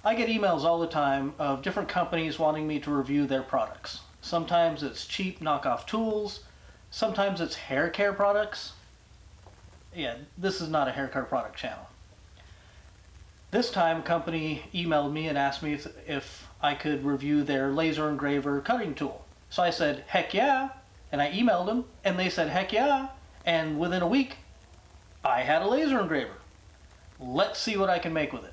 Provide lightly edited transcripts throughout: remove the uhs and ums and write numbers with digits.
I get emails all the time of different companies wanting me to review their products. Sometimes it's cheap knockoff tools, sometimes it's hair care products. Yeah, this is not a hair care product channel. This time, a company emailed me and asked me if I could review their laser engraver cutting tool. So I said, heck yeah, and I emailed them, and they said, heck yeah, and within a week, I had a laser engraver. Let's see what I can make with it.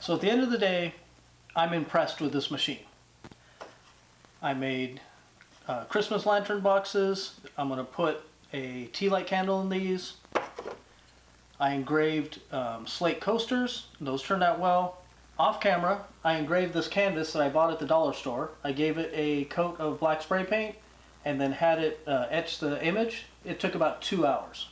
So at the end of the day, I'm impressed with this machine. I made Christmas lantern boxes. I'm going to put a tea light candle in these. I engraved slate coasters. Those turned out well. Off camera, I engraved this canvas that I bought at the dollar store. I gave it a coat of black spray paint and then had it etch the image. It took about 2 hours.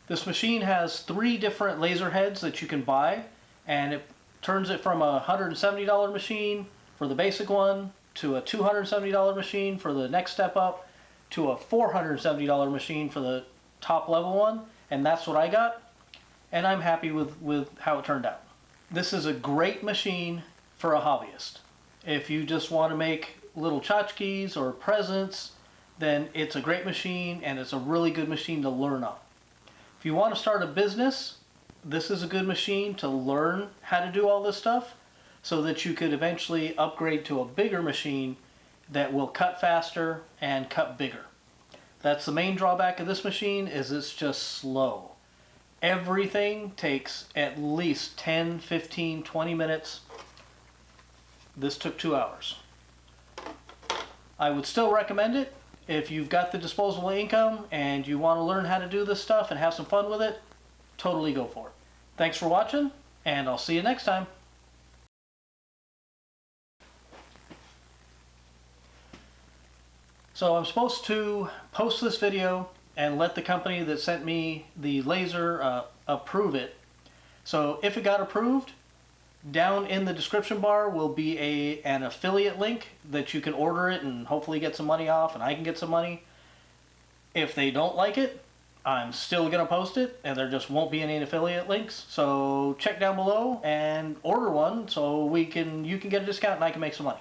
This machine has 3 different laser heads that you can buy, and it turns it from a $170 machine for the basic one to a $270 machine for the next step up to a $470 machine for the top level one, and that's what I got, and I'm happy with how it turned out. This is a great machine for a hobbyist. If you just want to make little tchotchkes or presents, then it's a great machine, and it's a really good machine to learn on. If you want to start a business, this is a good machine to learn how to do all this stuff so that you could eventually upgrade to a bigger machine that will cut faster and cut bigger. That's the main drawback of this machine, is it's just slow. Everything takes at least 10, 15, 20 minutes. This took 2 hours. I would still recommend it. If you've got the disposable income and you want to learn how to do this stuff and have some fun with it, totally go for it. Thanks for watching, and I'll see you next time. So I'm supposed to post this video and let the company that sent me the laser approve it. So if it got approved, down in the description bar will be an affiliate link that you can order it and hopefully get some money off, and I can get some money. If they don't like it, I'm still going to post it, and there just won't be any affiliate links. So check down below and order one so you can get a discount and I can make some money.